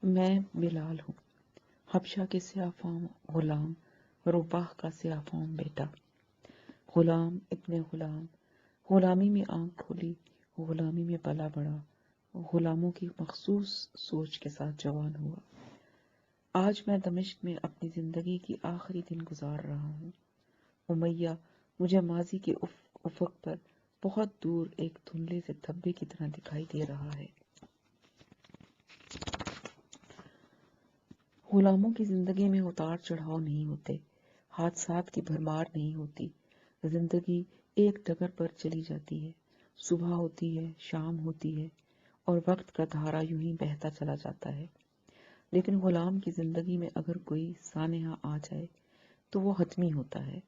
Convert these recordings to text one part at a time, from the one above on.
میں بلال ہوں، حبشہ کے سیاہ فام غلام، رباح کا سیاہ فام بیٹا۔ غلام ابن غلام، غلامی میں آنکھ کھولی، غلامی میں پلا بڑا، غلاموں کی مخصوص سوچ کے ساتھ جوان ہوا۔ آج میں دمشق میں اپنی زندگی کی آخری دن گزار رہا ہوں۔ امیہ مجھے ماضی کے افق پر بہت دور ایک دھندلے سے دھبے کی طرح دکھائی دے رہا ہے۔ غلاموں کی زندگی میں اتار چڑھاؤ نہیں ہوتے، حادثات کی بھرمار نہیں ہوتی۔ زندگی ایک ڈگر پر چلی جاتی ہے، صبح ہوتی ہے، شام ہوتی ہے، اور وقت کا دھارا یوں ہی بہتا چلا جاتا ہے۔ لیکن غلام کی زندگی میں اگر کوئی سانحہ آ جائے تو وہ حتمی ہوتا ہے،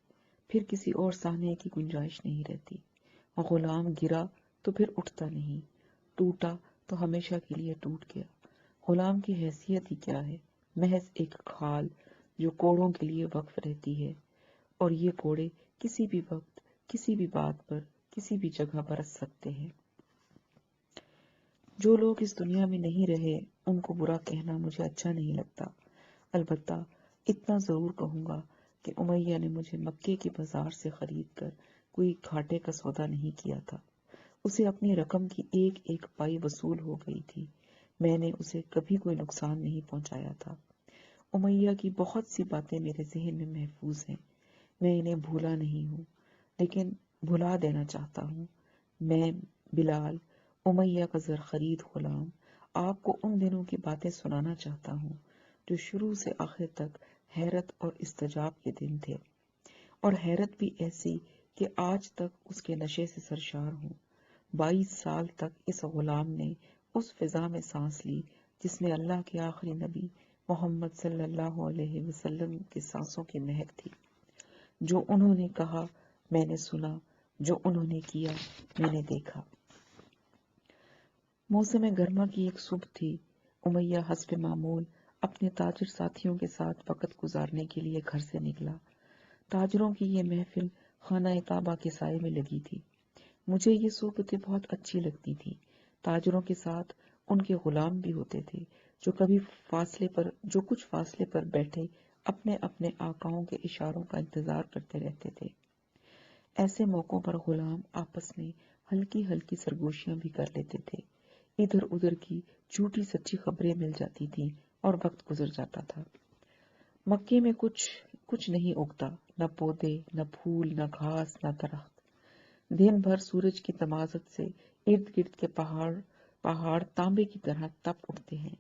پھر کسی اور سانحے کی گنجائش نہیں رہتی۔ غلام گرا تو پھر اٹھتا نہیں، ٹوٹا تو ہمیشہ کے لیے ٹوٹ گیا۔ غلام کی حیثیت ہی کیا ہے؟ محض ایک کھال جو کوڑوں کے لیے وقف رہتی ہے، اور یہ کوڑے کسی بھی وقت، کسی بھی بات پر، کسی بھی جگہ برس سکتے ہیں۔ جو لوگ اس دنیا میں نہیں رہے ان کو برا کہنا مجھے اچھا نہیں لگتا، البتہ اتنا ضرور کہوں گا کہ امیہ نے مجھے مکے کے بازار سے خرید کر کوئی گھاٹے کا سودا نہیں کیا تھا۔ اسے اپنی رقم کی ایک ایک پائی وصول ہو گئی تھی، میں نے اسے کبھی کوئی نقصان نہیں پہنچایا تھا۔ امیہ کی بہت سی باتیں میرے ذہن میں محفوظ ہیں، میں انہیں بھولا نہیں ہوں، لیکن بھلا دینا چاہتا ہوں۔ میں بلال، امیہ کا زرخرید غلام، آپ کو ان دنوں کی باتیں سنانا چاہتا ہوں جو شروع سے آخر تک حیرت اور استجاب کے دن تھے، اور حیرت بھی ایسی کہ آج تک اس کے نشے سے سرشار ہوں۔ 22 سال تک اس غلام نے اس فضا میں سانس لی جس میں اللہ کے آخری نبی محمد صلی اللہ علیہ وسلم کی سانسوں کی مہک تھی۔ جو انہوں نے کہا میں نے سنا، جو انہوں نے کیا میں نے دیکھا۔ موسم گرما کی ایک صبح تھی۔ امیہ حسب معمول اپنے تاجر ساتھیوں کے ساتھ وقت گزارنے کے لیے گھر سے نکلا۔ تاجروں کی یہ محفل خانہ طابہ کے سائے میں لگی تھی۔ مجھے یہ صحبتیں بہت اچھی لگتی تھی۔ تاجروں کے ساتھ ان کے غلام بھی ہوتے تھے جو کچھ فاصلے پر بیٹھے اپنے اپنے آقاؤں کے اشاروں کا انتظار کرتے رہتے تھے۔ ایسے موقعوں پر غلام آپس میں ہلکی ہلکی سرگوشیاں بھی کر لیتے تھے، ادھر ادھر کی جھوٹی سچی خبریں مل جاتی تھیں اور وقت گزر جاتا تھا۔ مکے میں کچھ نہیں اگتا، نہ پودے، نہ پھول، نہ گھاس، نہ درخت۔ دن بھر سورج کی تمازت سے ارد گرد کے پہاڑ تانبے کی طرح تپ اٹھتے ہیں،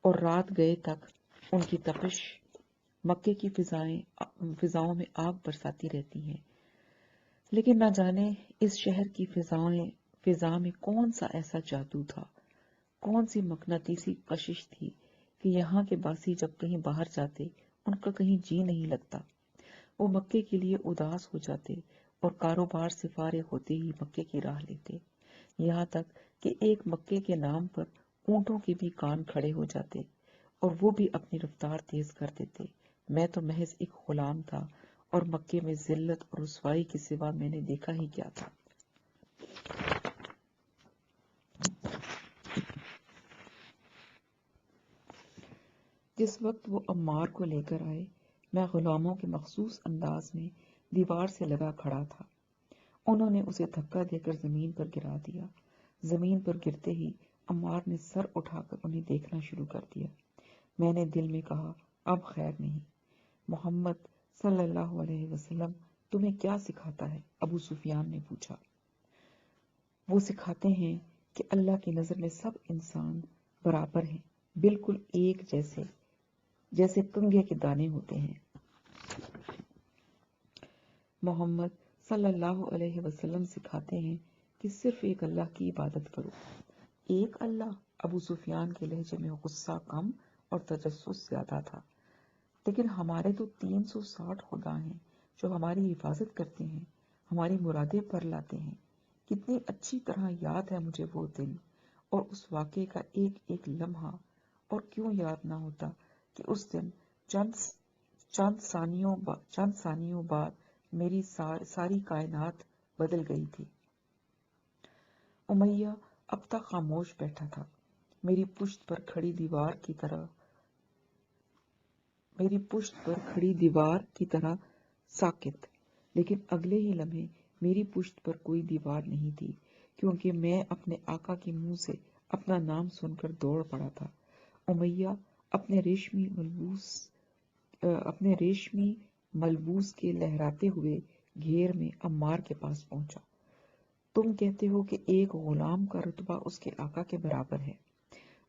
اور رات گئے تک ان کی تپش مکے کی فضاؤں میں آگ برساتی رہتی ہیں۔ لیکن نہ جانے اس شہر کی فضا میں کون سا ایسا جادو تھا، کون سی مقناطیسی کشش تھی کہ یہاں کے باسی جب کہیں باہر جاتے ان کا کہیں جی نہیں لگتا۔ وہ مکے کے لیے اداس ہو جاتے اور کاروبار سے فارغ ہوتے ہی مکے کی راہ لیتے، یہاں تک کہ ایک مکے کے نام پر اونٹوں کے بھی کان کھڑے ہو جاتے اور وہ بھی اپنی رفتار تیز کر دیتے۔ میں تو محض ایک غلام تھا، اور مکے میں ذلت اور رسوائی کے سوا میں نے دیکھا ہی کیا تھا۔ جس وقت وہ عمار کو لے کر آئے، میں غلاموں کے مخصوص انداز میں دیوار سے لگا کھڑا تھا۔ انہوں نے اسے دھکا دے کر زمین پر گرا دیا۔ زمین پر گرتے ہی عمار نے سر اٹھا کر انہیں دیکھنا شروع کر دیا۔ میں نے دل میں کہا اب خیر نہیں۔ محمد صلی اللہ علیہ وسلم تمہیں کیا سکھاتا ہے؟ ابو سفیان نے پوچھا۔ وہ سکھاتے ہیں کہ اللہ کی نظر میں سب انسان برابر ہیں، بالکل ایک جیسے کنگھے کے دانے ہوتے ہیں۔ محمد صلی اللہ علیہ وسلم سکھاتے ہیں کہ صرف ایک اللہ کی عبادت کرو۔ ایک اللہ؟ ابو سفیان کے لہجے میں غصہ کم اور تجسس زیادہ تھا۔ لیکن ہمارے تو 360 خدا ہیں جو ہماری حفاظت کرتے ہیں، ہماری مرادیں پر لاتے ہیں۔ کتنی اچھی طرح یاد ہے مجھے وہ دن اور اس واقعے کا ایک ایک لمحہ، اور کیوں یاد نہ ہوتا کہ اس دن چند ثانیوں بعد میری ساری کائنات بدل گئی تھی۔ امیہ اب تک خاموش بیٹھا تھا۔ میری پشت پر کھڑی دیوار کی طرح ساکت، لیکن اگلے ہی لمحے میری پشت پر کوئی دیوار نہیں تھی، کیونکہ میں اپنے آقا کے منہ سے اپنا نام سن کر دوڑ پڑا تھا۔ امیہ اپنے ریشمی ملبوس کے لہراتے ہوئے گھیر میں عمار کے پاس پہنچا۔ تم کہتے ہو کہ ایک غلام کا رتبہ اس کے آقا کے برابر ہے۔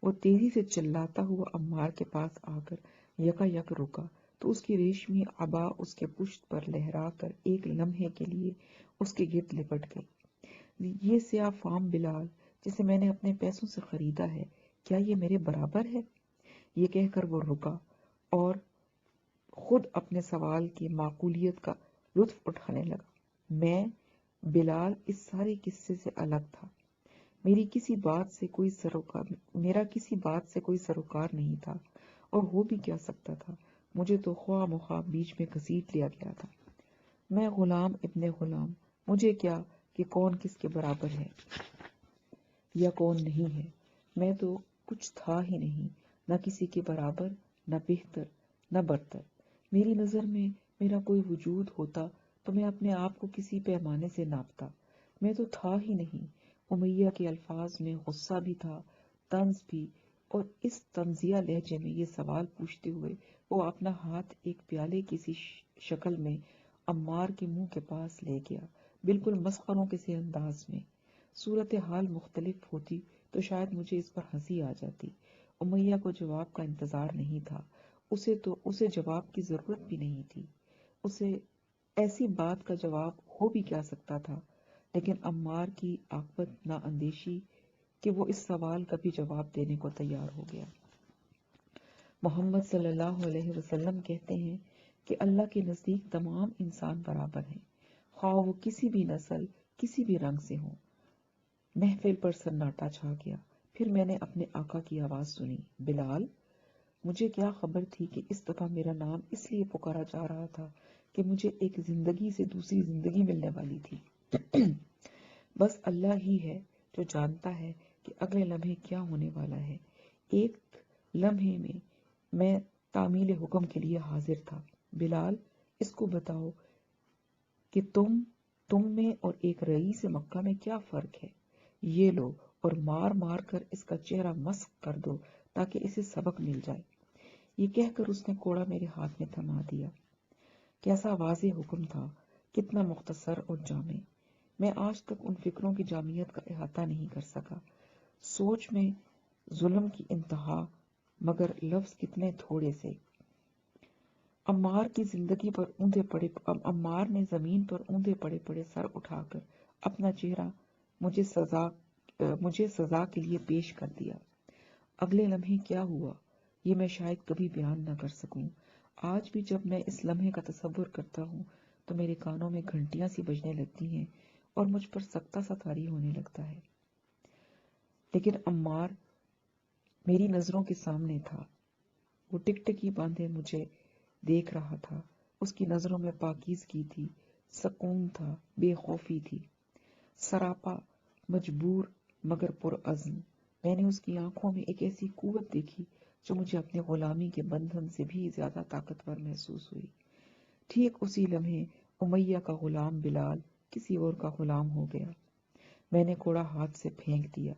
وہ تیزی سے چلاتا ہوا عمار کے پاس آ کر یکا یک رکا تو اس کی ریشمی عبا اس کے پشت پر لہرا کر ایک لمحے کے لیے اس کے گرد لپٹ گئی۔ یہ سیاہ فام بلال جسے میں نے اپنے پیسوں سے خریدا ہے، کیا یہ میرے برابر ہے؟ یہ کہہ کر وہ رکا اور خود اپنے سوال کی معقولیت کا لطف اٹھانے لگا۔ میں بلال اس سارے قصے سے الگ تھا۔ میرا کسی بات سے کوئی سروکار نہیں تھا، اور ہو بھی کیا سکتا تھا؟ مجھے تو خواہ مخواہ بیچ میں گھسیٹ لیا گیا تھا۔ میں غلام ابن غلام، مجھے کیا کہ کون کس کے برابر ہے یا کون نہیں ہے؟ میں تو کچھ تھا ہی نہیں، نہ کسی کے برابر، نہ بہتر، نہ برتر۔ میری نظر میں میرا کوئی وجود ہوتا تو میں اپنے آپ کو کسی پیمانے سے ناپتا۔ میں تو تھا ہی نہیں۔ امیہ کے الفاظ میں غصہ بھی تھا، طنز بھی، اور اس طنزیہ لہجے میں یہ سوال پوچھتے ہوئے وہ اپنا ہاتھ ایک پیالے کی سی شکل میں عمار کے منہ کے پاس لے گیا، بالکل مسخروں کے سے انداز میں۔ صورتحال مختلف ہوتی تو شاید مجھے اس پر ہنسی آ جاتی۔ امیہ کو جواب کا انتظار نہیں تھا، اسے جواب کی ضرورت بھی نہیں تھی۔ اسے ایسی بات کا جواب ہو بھی کیا سکتا تھا؟ لیکن عمار کی عاقبت نہ اندیشی کہ وہ اس سوال کا بھی جواب دینے کو تیار ہو گیا۔ محمد صلی اللہ علیہ وسلم کہتے ہیں کہ اللہ کے نزدیک تمام انسان برابر ہیں، خواہ وہ کسی بھی نسل، کسی بھی رنگ سے ہوں۔ محفل پر سناٹا چھا گیا۔ پھر میں نے اپنے آقا کی آواز سنی، بلال! مجھے کیا خبر تھی کہ اس دفعہ میرا نام اس لیے پکارا جا رہا تھا کہ مجھے ایک زندگی سے دوسری زندگی ملنے والی تھی۔ بس اللہ ہی ہے جو جانتا ہے کہ اگلے لمحے کیا ہونے والا ہے۔ ایک لمحے میں تعمیل حکم کے لیے حاضر تھا۔ بلال، اس کو بتاؤ کہ تم میں اور ایک رئیس مکہ میں کیا فرق ہے؟ یہ لو اور مار مار کر اس کا چہرہ مسخ کر دو تاکہ اسے سبق مل جائے۔ یہ کہہ کر اس نے کوڑا میرے ہاتھ میں تھما دیا۔ کیسا واضح حکم تھا، کتنا مختصر اور جامع! میں آج تک ان فکروں کی جامعیت کا احاطہ نہیں کر سکا۔ سوچ میں ظلم کی انتہا، مگر لفظ کتنے تھوڑے سے۔ عمار نے زمین پر اوندے پڑے سر اٹھا کر اپنا چہرہ مجھے سزا کے لیے پیش کر دیا۔ اگلے لمحے کیا ہوا یہ میں شاید کبھی بیان نہ کر سکوں۔ آج بھی جب میں اس لمحے کا تصور کرتا ہوں تو میرے کانوں میں گھنٹیاں سی بجنے لگتی ہیں اور مجھ پر سکتہ سا طاری ہونے لگتا ہے۔ لیکن عمار میری نظروں کے سامنے تھا۔ وہ ٹکٹکی باندھے مجھے دیکھ رہا تھا۔ اس کی نظروں میں پاکیزگی تھی، سکون تھا، بے خوفی تھی، سراپا مجبور مگر پرعزم۔ میں نے اس کی آنکھوں میں ایک ایسی قوت دیکھی جو مجھے اپنے غلامی کے بندھن سے بھی زیادہ طاقتور محسوس ہوئی۔ ٹھیک اسی لمحے امیہ کا غلام بلال کسی اور کا غلام ہو گیا۔ میں نے کوڑا ہاتھ سے پھینک دیا۔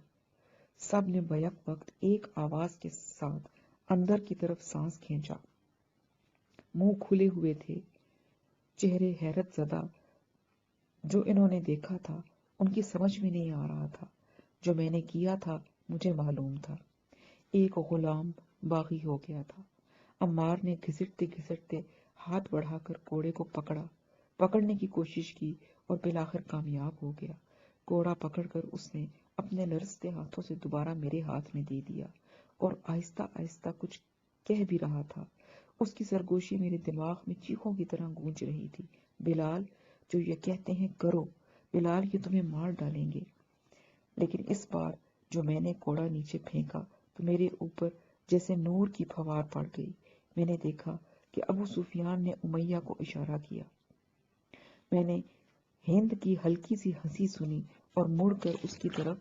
سب نے بیک وقت ایک آواز کے ساتھ اندر کی طرف سانس کھینچا۔ منہ کھلے ہوئے تھے، چہرے حیرت زدہ۔ جو انہوں نے دیکھا تھا ان کی سمجھ میں نہیں آ رہا تھا، جو میں نے کیا تھا مجھے معلوم تھا۔ ایک غلام باغی ہو گیا تھا۔ عمار نے گھسٹتے گھسٹتے ہاتھ بڑھا کر کوڑے کو پکڑنے کی کوشش کی اور بالآخر کامیاب ہو گیا۔ کوڑا پکڑ کر اس نے اپنے لرزتے ہاتھوں سے دوبارہ میرے ہاتھ میں دے دیا اور آہستہ آہستہ کچھ کہہ بھی رہا تھا۔ اس کی سرگوشی میرے دماغ میں چیخوں کی طرح گونج رہی تھی، بلال، جو یہ کہتے ہیں کرو، بلال یہ تمہیں مار ڈالیں گے۔ لیکن اس بار جو میں نے کوڑا نیچے پھینکا تو میرے اوپر جیسے نور کی پھوار پڑ گئی۔ میں نے دیکھا کہ ابو سفیان نے امیہ کو اشارہ کیا۔ میں نے ہند کی ہلکی سی ہنسی سنی اور مڑ کر اس کی طرف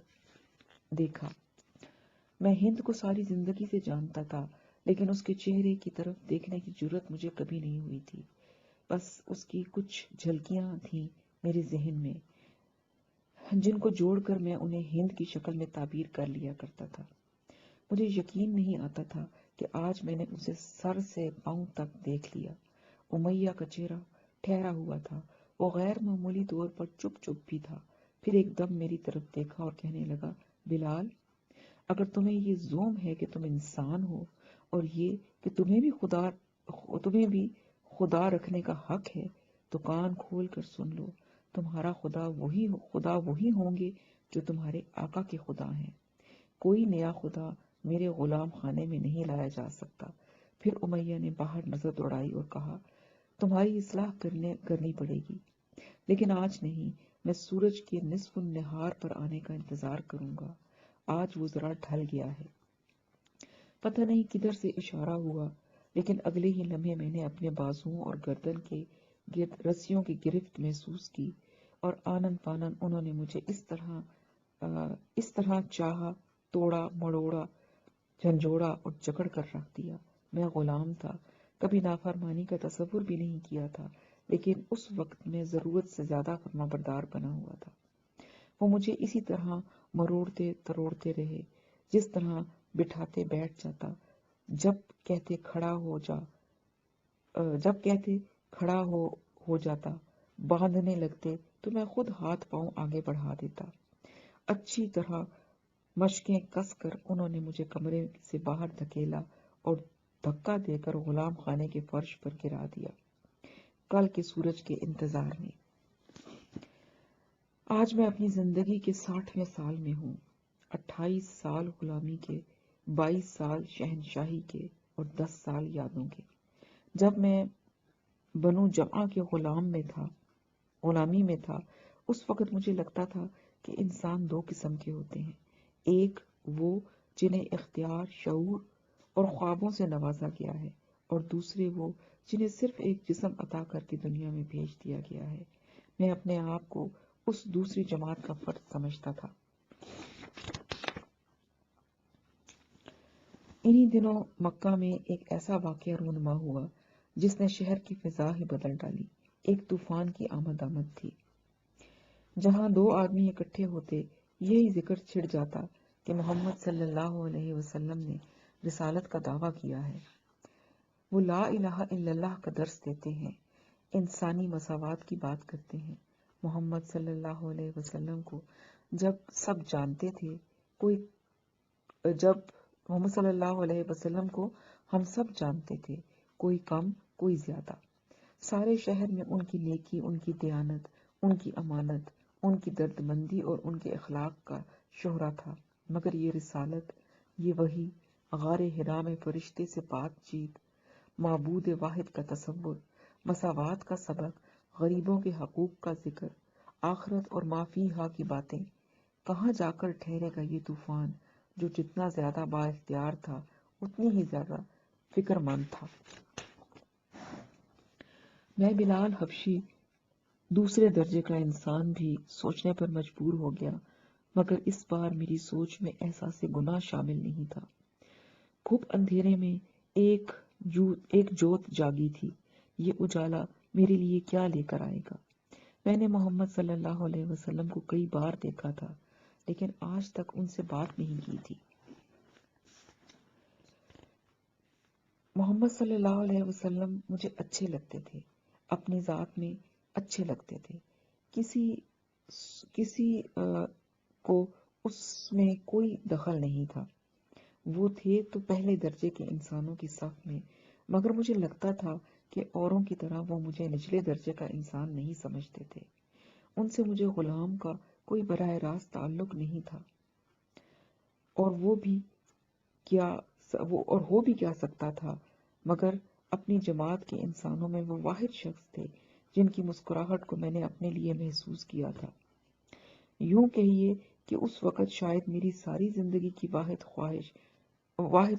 دیکھا۔ میں ہند کو ساری زندگی سے جانتا تھا، لیکن اس کے چہرے کی طرف دیکھنے کی جرت مجھے کبھی نہیں ہوئی تھی۔ بس اس کی کچھ جھلکیاں تھیں میرے ذہن میں، جن کو جوڑ کر میں انہیں ہند کی شکل میں تعبیر کر لیا کرتا تھا۔ مجھے یقین نہیں آتا تھا کہ آج میں نے اسے سر سے پاؤں تک دیکھ لیا۔ امیہ کا چہرہ ٹھہرا ہوا تھا، وہ غیر معمولی طور پر چپ چپ بھی تھا۔ پھر ایک دم میری طرف دیکھا اور کہنے لگا، بلال، اگر تمہیں یہ زوم ہے کہ تم انسان ہو اور یہ کہ تمہیں بھی خدا رکھنے کا حق ہے، تو کان کھول کر سن لو، تمہارا خدا وہی ہوں گے جو تمہارے آقا کے خدا ہیں۔ کوئی نیا خدا میرے غلام خانے میں نہیں لایا جا سکتا۔ پھر امیہ نے باہر نظر دوڑائی اور کہا، تمہاری اصلاح کرنی پڑے گی، لیکن آج نہیں، میں سورج کے نصف النہار پر آنے کا انتظار کروں گا۔ آج وہ ذرا ڈھل گیا ہے۔ پتہ نہیں کدھر سے اشارہ ہوا، لیکن اگلے ہی لمحے میں نے اپنے بازوؤں اور گردن کے گرد رسیوں کی گرفت محسوس کی، اور آنن فانن انہوں نے مجھے اس طرح چاہا، توڑا، مڑوڑا، جھنجھوڑا اور جکڑ کر رکھ دیا۔ میں غلام تھا، کبھی نافرمانی کا تصور بھی نہیں کیا تھا، لیکن اس وقت میں ضرورت سے زیادہ فرما بردار بنا ہوا تھا۔ وہ مجھے اسی طرح مروڑتے تروڑتے رہے، جس طرح بٹھاتے بیٹھ جاتا، جب کہتے کھڑا ہو جاتا، باندھنے لگتے تو میں خود ہاتھ پاؤں آگے بڑھا دیتا۔ اچھی طرح مشقیں کس کر انہوں نے مجھے کمرے سے باہر دھکیلا اور دھکا دے کر غلام خانے کے فرش پر گرا دیا، کل کے سورج کے انتظار میں۔ آج میں اپنی زندگی کے 60ویں سال میں ہوں، 28 سال غلامی کے، 22 سال شہنشاہی کے اور 10 سال یادوں کے۔ جب میں بنو جمعہ کے غلامی میں تھا، اس وقت مجھے لگتا تھا کہ انسان دو قسم کے ہوتے ہیں، ایک وہ جنہیں اختیار، شعور اور خوابوں سے نوازا گیا ہے، اور دوسرے وہ جنہیں صرف ایک جسم عطا کر کے دنیا میں بھیج دیا گیا ہے۔ میں اپنے آپ کو اس دوسری جماعت کا فرد سمجھتا تھا۔ انہی دنوں مکہ میں ایک ایسا واقعہ رونما ہوا جس نے شہر کی فضا ہی بدل ڈالی۔ ایک طوفان کی آمد تھی۔ جہاں دو آدمی اکٹھے ہوتے، یہی ذکر چھڑ جاتا کہ محمد صلی اللہ علیہ وسلم نے رسالت کا دعویٰ کیا ہے۔ وہ لا الہ الا اللہ کا درس دیتے ہیں، انسانی مساوات کی بات کرتے ہیں۔ محمد صلی اللہ علیہ وسلم کو جب محمد صلی اللہ علیہ وسلم کو ہم سب جانتے تھے، کوئی کم کوئی زیادہ۔ سارے شہر میں ان کی نیکی، ان کی دیانت، ان کی امانت، ان کی درد مندی اور ان کے اخلاق کا شہرا تھا، مگر یہ رسالت، یہ وحی، غار حرا میں فرشتے سے بات چیت، معبود واحد کا تصور، مساوات کا سبق، غریبوں کے حقوق کا ذکر، آخرت اور ما فیہا کی باتیں، کہاں جا کر ٹھہرے گا یہ طوفان جو جتنا زیادہ با اختیار تھا اتنی ہی زیادہ فکر مند تھا۔ میں بلال حبشی، دوسرے درجے کا انسان بھی سوچنے پر مجبور ہو گیا، مگر اس بار میری سوچ میں احساس گناہ شامل نہیں تھا۔ گھپ اندھیرے میں ایک جوت جاگی تھی، یہ اجالا میرے لیے کیا لے کر آئے گا؟ میں نے محمد صلی اللہ علیہ وسلم کو کئی بار دیکھا تھا، لیکن آج تک ان سے بات نہیں کی تھی۔ محمد صلی اللہ علیہ وسلم مجھے اچھے لگتے تھے، اپنی ذات میں اچھے لگتے تھے، کسی کو اس میں کوئی دخل نہیں تھا۔ وہ تھے تو پہلے درجے کے انسانوں کی صف میں، مگر مجھے لگتا تھا کہ اوروں کی طرح وہ مجھے نچلے درجے کا انسان نہیں سمجھتے تھے۔ ان سے مجھے غلام کا کوئی براہ راست تعلق نہیں تھا، اور ہو بھی کیا سکتا تھا، مگر اپنی جماعت کے انسانوں میں وہ واحد شخص تھے جن کی مسکراہٹ کو میں نے اپنے لیے محسوس کیا تھا۔ یوں کہیے کہ اس وقت شاید میری ساری زندگی کی واحد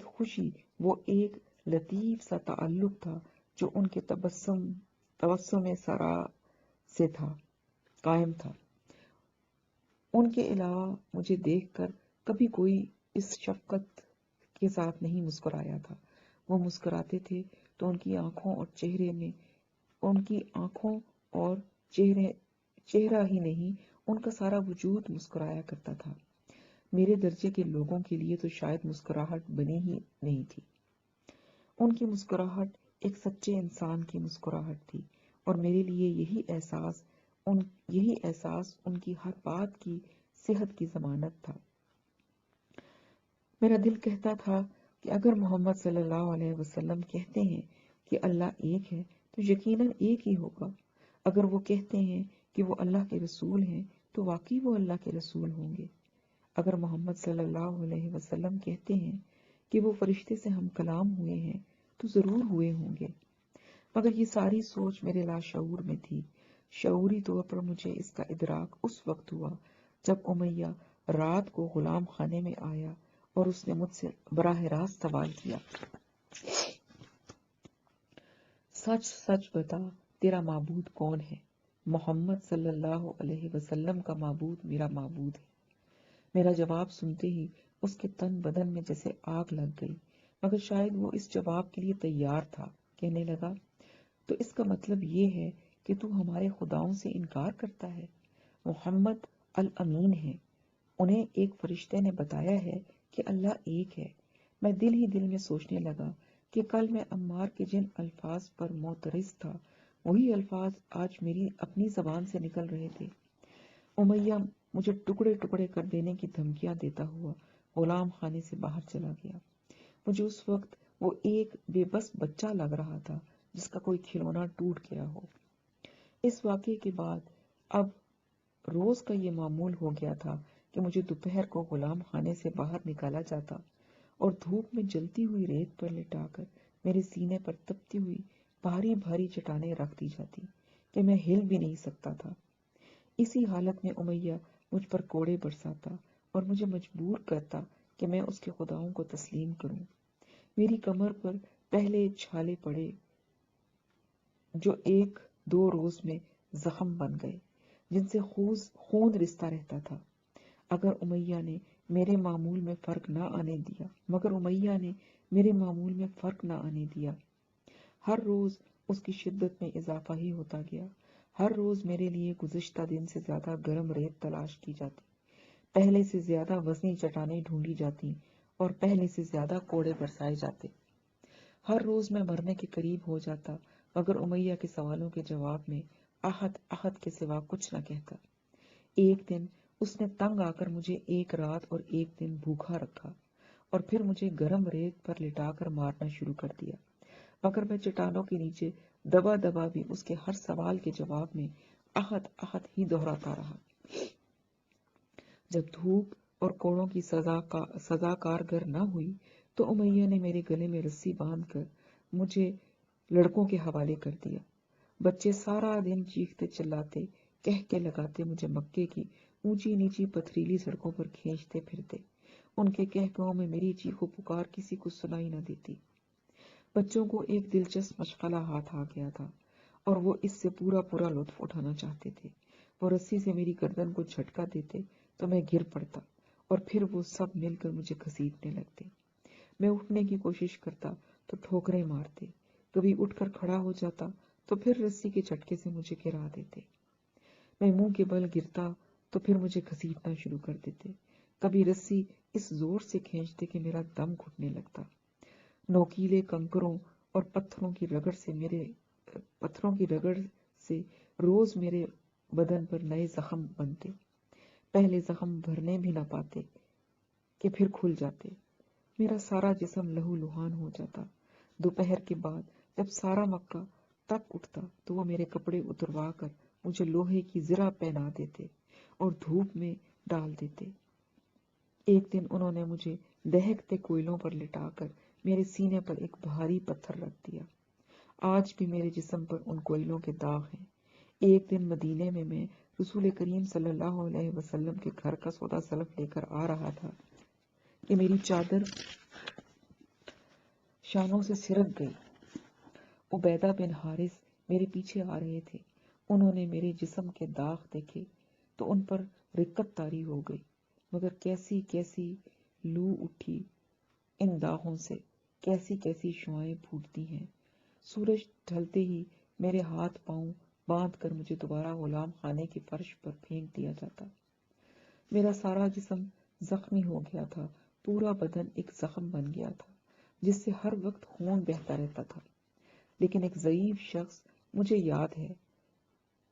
خوشی وہ ایک لطیف سا تعلق تھا جو ان کے تبسم سرا سے قائم تھا۔ ان کے علاوہ مجھے دیکھ کر کبھی کوئی اس شفقت کے ساتھ نہیں مسکرایا تھا. وہ مسکراتے تھے تو ان کی آنکھوں اور چہرے میں، ان کی آنکھوں اور چہرہ ہی نہیں، ان کا سارا وجود مسکرایا کرتا تھا. میرے درجے کے لوگوں کے لیے تو شاید مسکراہٹ بنی ہی نہیں تھی. ان کی مسکراہٹ ایک سچے انسان کی مسکراہٹ تھی، اور میرے لیے یہی احساس ان کی ہر بات کی صحت کی ضمانت تھا. میرا دل کہتا تھا کہ اگر محمد صلی اللہ علیہ وسلم کہتے ہیں کہ اللہ ایک ہے تو یقیناً ایک ہی ہوگا. اگر وہ کہتے ہیں کہ وہ اللہ کے رسول ہیں تو واقعی وہ اللہ کے رسول ہوں گے. اگر محمد صلی اللہ علیہ وسلم کہتے ہیں کہ وہ فرشتے سے ہم کلام ہوئے ہیں تو ضرور ہوئے ہوں گے. مگر یہ ساری سوچ میرے لاشعور میں تھی. شعوری طور پر مجھے اس کا ادراک اس وقت ہوا جب امیہ رات کو غلام خانے میں آیا اور اس نے مجھ سے براہ راست سوال کیا، سچ سچ بتا، تیرا معبود کون ہے؟ محمد صلی اللہ علیہ وسلم کا معبود میرا معبود ہے. میرا جواب سنتے ہی اس کے تن بدن میں جیسے آگ لگ گئی، مگر شاید وہ اس جواب کے لیے تیار تھا. کہنے لگا، تو اس کا مطلب یہ ہے کہ تو ہمارے خداؤں سے انکار کرتا ہے. محمد الامین ہے. انہیں ایک فرشتے نے بتایا ہے کہ اللہ ایک ہے. میں دل ہی دل میں سوچنے لگا کہ کل میں عمار کے جن الفاظ پر معترض تھا وہی الفاظ آج میری اپنی زبان سے نکل رہے تھے. امیہ مجھے ٹکڑے ٹکڑے کر دینے کی دھمکیاں دیتا ہوا غلام خانے سے باہر چلا گیا. مجھے اس وقت وہ ایک بے بس بچہ لگ رہا تھا جس کا کوئی کھلونا ٹوٹ گیا ہو. اس واقعے کے بعد اب روز کا یہ معمول ہو گیا تھا کہ مجھے دوپہر کو غلام خانے سے باہر نکالا جاتا اور دھوپ میں جلتی ہوئی ریت پر لٹا کر میرے سینے پر تپتی ہوئی بھاری بھاری چٹانیں رکھ دی جاتی کہ میں ہل بھی نہیں سکتا تھا. اسی حالت میں امیہ مجھ پر کوڑے برساتا اور مجھے مجبور کرتا کہ میں اس کے خداؤں کو تسلیم کروں. میری کمر پر پہلے چھالے پڑے جو ایک دو روز میں زخم بن گئے جن سے خون رستا رہتا تھا. اگر امیہ نے میرے معمول میں فرق نہ آنے دیا. ہر روز اس کی شدت میں اضافہ ہی ہوتا گیا. ہر روز میرے لیے گزشتہ دن سے زیادہ گرم ریت تلاش کی جاتی، پہلے سے زیادہ وزنی چٹانیں ڈھونڈی جاتی اور پہلے سے زیادہ کوڑے برسائے جاتے. ہر روز میں مرنے کے قریب ہو جاتا مگر امیہ کے سوالوں کے جواب میں احد احد کے سوا کچھ نہ کہتا. ایک دن اس نے تنگ آ کر مجھے ایک رات اور ایک دن بھوکا رکھا اور پھر مجھے گرم ریت پر لٹا کر مارنا شروع کر دیا، مگر میں چٹانوں کے نیچے دبا دبا بھی اس کے ہر سوال کے جواب میں احد احد ہی دہراتا رہا. جب دھوپ اور کوڑوں کی سزا کارگر نہ ہوئی تو امیہ نے میرے گلے میں رسی باندھ کر مجھے لڑکوں کے حوالے کر دیا. بچے سارا دن چیختے چلاتے کہہ کے لگاتے مجھے مکے کی اونچی نیچی پتھریلی سڑکوں پر کھینچتے پھرتے. ان کے کہکہوں میں میری چیخو پکار کسی کو سنائی نہ دیتی. بچوں کو ایک دلچسپ مشغلہ ہاتھ آ گیا تھا اور وہ اس سے پورا لطف اٹھانا چاہتے تھے. وہ رسی سے میری گردن کو جھٹکا دیتے تو میں گر پڑتا اور پھر وہ سب مل کر مجھے گھسیٹنے لگتے. میں اٹھنے کی کوشش کرتا تو ٹھوکریں مارتے، کبھی اٹھ کر کھڑا ہو جاتا تو پھر رسی کے جھٹکے سے مجھے گرا دیتے. میں منہ کے بل گرتا تو پھر مجھے گھسیٹنا شروع کر دیتے. کبھی رسی اس زور سے کھینچتے کہ میرا دم گھٹنے لگتا. نوکیلے کنکروں اور پتھروں کی رگڑ سے روز میرے بدن پر نئے زخم بنتے. پہلے زخم بھرنے بھی نہ پاتے کہ پھر کھل جاتے. میرا سارا جسم لہو لہان ہو جاتا. دوپہر کے بعد جب سارا مکہ تپ اٹھتا تو وہ میرے کپڑے اتروا کر مجھے لوہے کی زرہ پہنا دیتے اور دھوپ میں ڈال دیتے. ایک دن انہوں نے مجھے دہکتے کوئلوں پر لٹا کر میرے سینے پر ایک بھاری پتھر رکھ دیا. آج بھی میرے جسم پر ان کوئلوں کے داغ ہیں. ایک دن مدینے میں رسول کریم صلی اللہ علیہ وسلم کے گھر کا سودا سلف لے کر آ رہا تھا کہ میری چادر شانوں سے سرک گئی. عبیدہ بن حارث میرے پیچھے آ رہے تھے. انہوں نے میرے جسم کے داغ دیکھے تو ان پر رقت طاری ہو گئی، مگر کیسی لو اٹھی ان داغوں سے کیسی کیسی شعائیں پھوٹتی ہیں۔ سورج ڈھلتے ہی میرے ہاتھ پاؤں باندھ کر مجھے دوبارہ غلام خانے کے فرش پر پھینک دیا جاتا۔ میرا سارا جسم زخمی ہو گیا تھا، پورا بدن ایک زخم بن گیا تھا جس سے ہر وقت خون بہتا رہتا تھا۔ لیکن ایک ضعیف شخص مجھے یاد ہے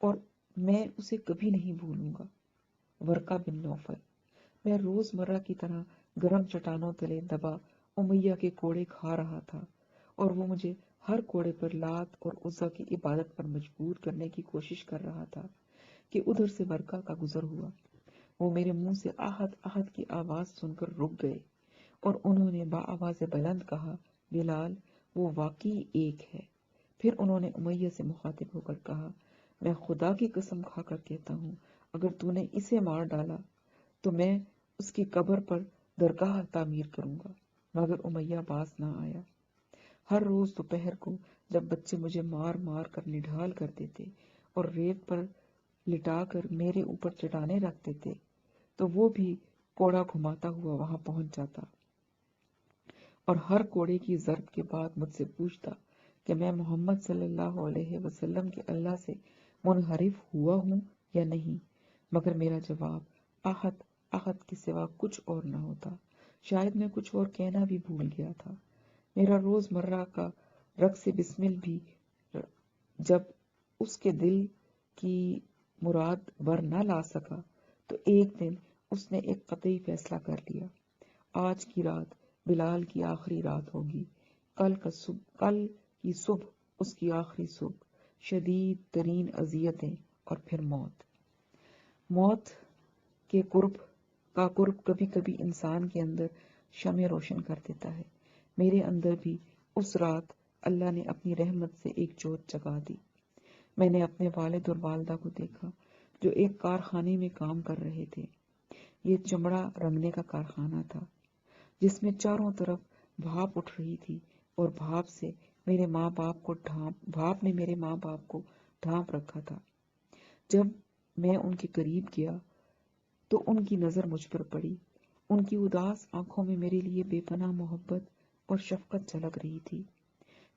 اور میں اسے کبھی نہیں بھولوں گا، ورقہ بن نوفل۔ میں روز مرہ کی طرح گرم چٹانوں تلے دبا امیہ کے کوڑے کھا رہا تھا اور وہ مجھے ہر کوڑے پر لات اور عزا کی عبادت پر مجبور کرنے کی کوشش کر رہا تھا کہ ادھر سے ورقہ کا گزر ہوا۔ وہ میرے منہ سے آہت آہت کی آواز سن کر رک گئے اور انہوں نے بآواز بلند کہا، بلال، وہ واقعی ایک ہے۔ پھر انہوں نے امیہ سے مخاطب ہو کر کہا، میں خدا کی قسم کھا کر کہتا ہوں اگر تو نے اسے مار ڈالا تو میں اس کی قبر پر درگاہ تعمیر کروں گا۔ مگر امیہ باز نہ آیا۔ ہر روز دوپہر کو جب بچے مجھے مار مار کر نڈھال کر دیتے اور ریت پر لٹا کر میرے اوپر چٹانیں رکھتے تھے تو وہ بھی کوڑا گھماتا ہوا وہاں پہنچ جاتا اور ہر کوڑے کی ضرب کے بعد مجھ سے پوچھتا کہ میں محمد صلی اللہ علیہ وسلم کے اللہ سے منحرف ہوا ہوں یا نہیں، مگر میرا جواب آہت آہت کے سوا کچھ اور نہ ہوتا۔ شاید میں کچھ اور کہنا بھی بھول گیا تھا۔ میرا روز مرہ کا رقص بسمل بھی جب اس کے دل کی مراد بر نہ لا سکا تو ایک دن اس نے ایک قطعی فیصلہ کر لیا، آج کی رات بلال کی آخری رات ہوگی، کل کی صبح اس کی آخری صبح، شدید ترین اذیتیں اور پھر موت۔ موت کے قرب کبھی کبھی انسان کے اندر شمع روشن کر دیتا ہے۔ میرے اندر بھی اس رات اللہ نے اپنی رحمت سے ایک جوت جگا دی۔ میں نے اپنے والد اور والدہ کو دیکھا جو ایک کارخانے میں کام کر رہے تھے۔ یہ چمڑا رنگنے کا کارخانہ تھا جس میں چاروں طرف بھاپ اٹھ رہی تھی اور بھاپ نے میرے ماں باپ کو ڈھانپ رکھا تھا۔ جب میں ان کے قریب گیا تو ان کی نظر مجھ پر پڑی۔ ان کی اداس آنکھوں میں میرے لیے بے پناہ محبت اور شفقت جھلک رہی تھی۔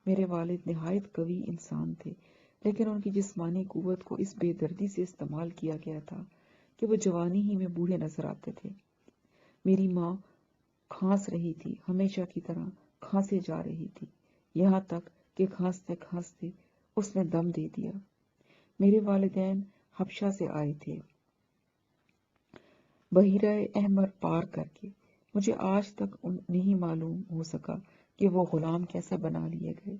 میرے والد نہایت قوی انسان تھے، لیکن ان کی جسمانی قوت کو اس بے دردی سے استعمال کیا گیا تھا کہ وہ جوانی ہی میں بوڑھے نظر آتے تھے۔ میری ماں کھانس رہی تھی، ہمیشہ کی طرح کھانسے جا رہی تھی، یہاں تک کہ کھانستے کھانستے اس نے دم دے دیا۔ میرے والدین حبشہ سے آئے تھے بحیرہ احمر پار کر کے۔ مجھے آج تک نہیں معلوم ہو سکا کہ وہ غلام کیسے بنا لیے گئے۔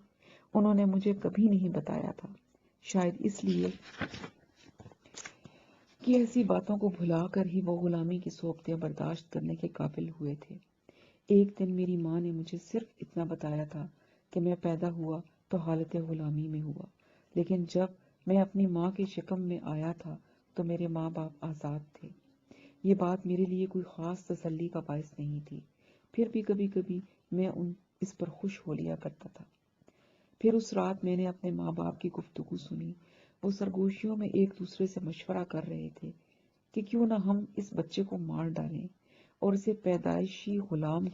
انہوں نے مجھے کبھی نہیں بتایا تھا، شاید اس لیے کہ ایسی باتوں کو بھلا کر ہی وہ غلامی کی صحبتیں برداشت کرنے کے قابل ہوئے تھے۔ ایک دن میری ماں نے مجھے صرف اتنا بتایا تھا کہ میں پیدا ہوا تو حالت غلامی میں ہوا، لیکن جب میں اپنی ماں کے شکم میں آیا تھا تو میرے ماں باپ آزاد تھے۔ یہ بات میرے لیے کوئی خاص تسلی کا باعث نہیں تھی، پھر بھی کبھی کبھی میں اس پر خوش ہو لیا کرتا تھا۔ پھر اس رات میں نے اپنے ماں باپ کی گفتگو سنی۔ وہ سرگوشیوں میں ایک دوسرے سے مشورہ کر رہے تھے کہ کیوں نہ ہم اس بچے کو مار ڈالیں اور اسے پیدائشی غلامی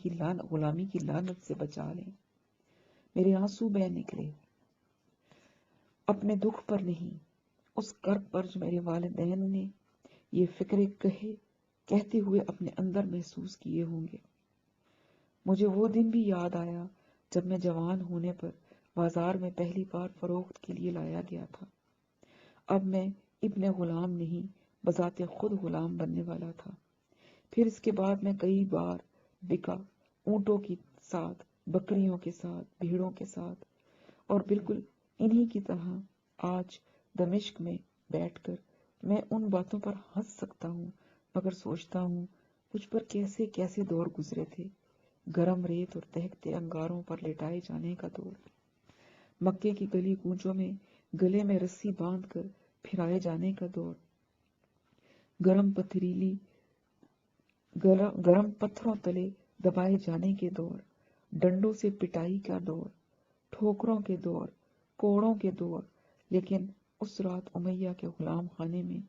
کی لعنت سے بچا لیں۔ میرے آنسو بہہ نکلے، اپنے دکھ پر نہیں، اس کرب پر جو میرے والدین نے یہ فکرے کہتے ہوئے اپنے اندر محسوس کیے ہوں گے۔ مجھے وہ دن بھی یاد آیا جب میں جوان ہونے پر بازار میں پہلی بار فروخت کے لیے لایا گیا تھا۔ اب میں ابن غلام نہیں، بذات خود غلام بننے والا تھا۔ پھر اس کے بعد میں کئی بار بکا، اونٹوں کے ساتھ، بکریوں کے ساتھ، بھیڑوں کے ساتھ، اور بالکل انہی کی طرح آج دمشق میں بیٹھ کر میں ان باتوں پر ہنس سکتا ہوں، مگر سوچتا ہوں مجھ پر کیسے کیسے دور گزرے تھے۔ گرم ریت اور دہکتے انگاروں پر لٹائے جانے کا دور، مکے کی گلی کوچوں میں گلے میں رسی باندھ کر پھرائے جانے کا دور، گرم پتھروں تلے دبائے جانے کے دور، ڈنڈوں سے پٹائی کا دور، ٹھوکروں کے دور، کوڑوں کے دور۔ لیکن اس رات امیہ کے غلام خانے میں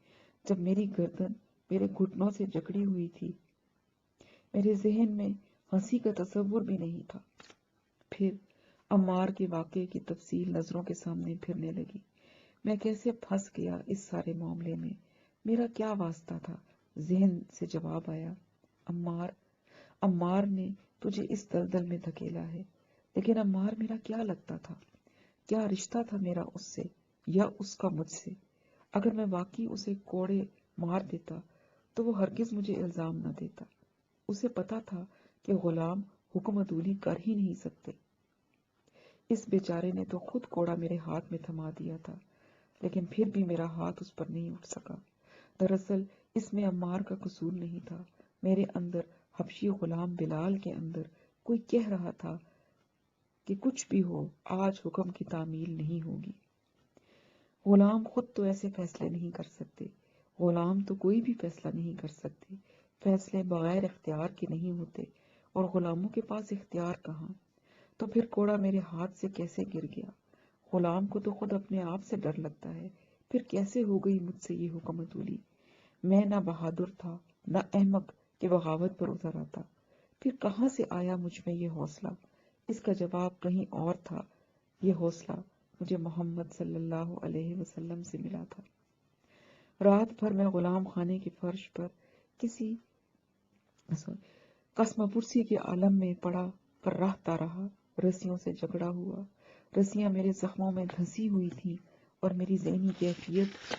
جب میری گردن میرے گھٹنوں سے جکڑی ہوئی تھی، میرے ذہن میں ہنسی کا تصور بھی نہیں تھا۔ پھر عمار کے واقعے کی تفصیل نظروں کے سامنے پھرنے لگی۔ میں کیسے پھنس گیا اس سارے معاملے میں، میرا کیا واسطہ تھا؟ ذہن سے جواب آیا، عمار نے تجھے اس دلدل میں دھکیلا ہے۔ لیکن عمار میرا کیا لگتا تھا؟ کیا رشتہ تھا میرا اس سے یا اس کا مجھ سے؟ اگر میں واقعی اسے کوڑے مار دیتا تو وہ ہرگز مجھے الزام نہ دیتا۔ اسے پتا تھا کہ غلام حکم عدولی کر ہی نہیں سکتے۔ اس بیچارے نے تو خود کوڑا میرے ہاتھ میں تھما دیا تھا، لیکن پھر بھی میرا ہاتھ اس پر نہیں اٹھ سکا۔ دراصل اس میں عمار کا قصور نہیں تھا، میرے اندر، حبشی غلام بلال کے اندر کوئی کہہ رہا تھا کہ کچھ بھی ہو آج حکم کی تعمیل نہیں ہوگی۔ غلام خود تو ایسے فیصلے نہیں کر سکتے، غلام تو کوئی بھی فیصلہ نہیں کر سکتے، فیصلے بغیر اختیار کے نہیں ہوتے، اور غلاموں کے پاس اختیار کہاں؟ تو پھر کوڑا میرے ہاتھ سے کیسے گر گیا؟ غلام کو تو خود اپنے آپ سے ڈر لگتا ہے، پھر کیسے ہو گئی مجھ سے یہ حکم عدولی؟ میں نہ بہادر تھا نہ احمق کہ بغاوت پر اتر آتا۔ پھر کہاں سے آیا مجھ میں یہ حوصلہ؟ اس کا جواب کہیں اور تھا۔ یہ حوصلہ مجھے محمد صلی اللہ علیہ وسلم سے ملا تھا۔ رات بھر میں غلام خانے کے فرش پر کسی قسم پرسی کے عالم میں پڑا کر رہتا رہا۔ رسیوں سے جھگڑا ہوا، رسیاں میرے زخموں میں دھنسی ہوئی تھیں، اور میری ذہنی کیفیت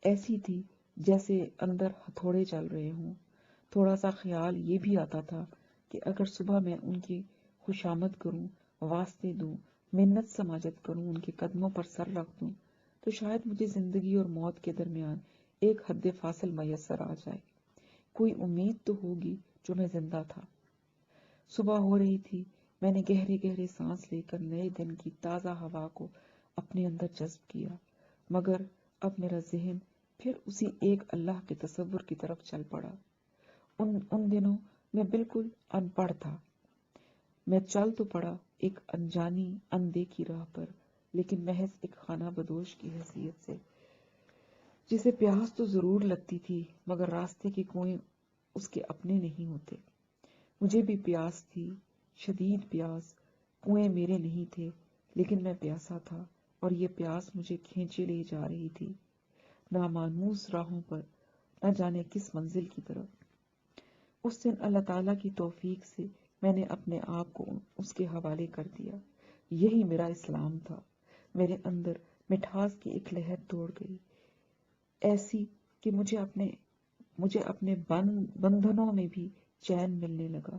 ایسی تھی جیسے اندر ہتھوڑے چل رہے ہوں۔ تھوڑا سا خیال یہ بھی آتا تھا کہ اگر صبح میں ان کی خوشامد کروں، واسطے دوں، منت سماجت کروں، ان کے قدموں پر سر رکھ دوں، تو شاید مجھے زندگی اور موت کے درمیان ایک حد فاصل میسر آ جائے۔ کوئی امید تو ہوگی جو میں زندہ تھا۔ صبح ہو رہی تھی، میں نے گہرے گہرے سانس لے کر نئے دن کی تازہ ہوا کو اپنے اندر جذب کیا، مگر اب میرا ذہن پھر اسی ایک اللہ کے تصور کی طرف چل پڑا۔ ان دنوں میں بالکل ان پڑھ تھا۔ میں چل تو پڑا ایک انجانی اندیکھی راہ پر، لیکن محض ایک خانہ بدوش کی حیثیت سے، جسے پیاس تو ضرور لگتی تھی مگر راستے کے کنویں اس کے اپنے نہیں ہوتے۔ مجھے بھی پیاس تھی، شدید پیاس، کنویں میرے نہیں تھے، لیکن میں پیاسا تھا، اور یہ پیاس مجھے کھینچے لے جا رہی تھی نامانوس راہوں پر، نہ جانے کس منزل کی طرف۔ اس دن اللہ تعالیٰ کی توفیق سے میں نے اپنے آپ کو اس کے حوالے کر دیا۔ یہی میرا اسلام تھا۔ میرے اندر مٹھاس کی ایک لہر دوڑ گئی، ایسی کہ مجھے اپنے بندھنوں میں بھی چین ملنے لگا۔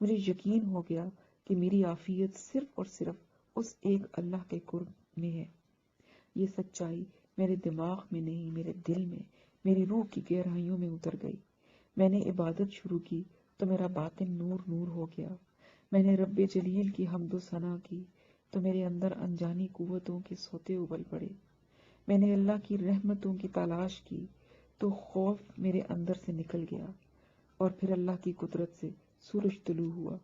مجھے یقین ہو گیا کہ میری عافیت صرف اور صرف اس ایک اللہ کے قرب میں ہے۔ یہ سچائی میرے دماغ میں نہیں، میرے دل میں، میری روح کی گہرائیوں میں اتر گئی۔ میں نے عبادت شروع کی تو میرا باطن نور نور ہو گیا۔ میں نے رب جلیل کی حمد و ثنا کی تو میرے اندر انجانی قوتوں کے سوتے ابل پڑے۔ میں نے اللہ کی رحمتوں کی تلاش کی تو خوف میرے اندر سے نکل گیا، اور پھر اللہ کی قدرت سے سورج طلوع ہوا۔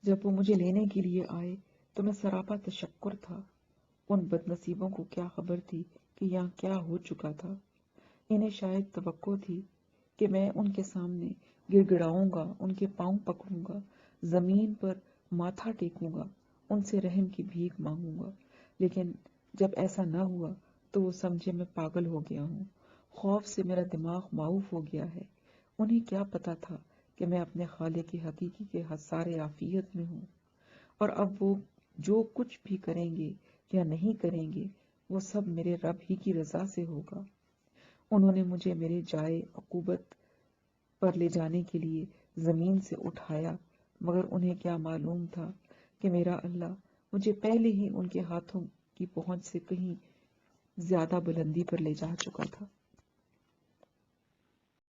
جب وہ مجھے لینے کے لیے آئے تو میں سراپا تشکر تھا۔ ان بد نصیبوں کو کیا خبر تھی کہ یہاں کیا ہو چکا تھا؟ انہیں شاید توقع تھی کہ میں ان کے سامنے گر گڑاؤں گا، ان کے پاؤں پکڑوں گا، زمین پر ماتھا ٹیکوں گا، ان سے رحم کی بھیک مانگوں گا، لیکن جب ایسا نہ ہوا تو وہ سمجھے میں پاگل ہو گیا ہوں، خوف سے میرا دماغ معاف ہو گیا ہے۔ انہیں کیا پتا تھا کہ میں اپنے خالق کی حقیقی کے حصار عافیت میں ہوں، اور اب وہ جو کچھ بھی کریں گے یا نہیں کریں گے وہ سب میرے رب ہی کی رضا سے ہوگا۔ انہوں نے مجھے میرے جائے عقوبت پر لے جانے کے لیے زمین سے اٹھایا، مگر انہیں کیا معلوم تھا کہ میرا اللہ مجھے پہلے ہی ان کے ہاتھوں کی پہنچ سے کہیں زیادہ بلندی پر لے جا چکا تھا۔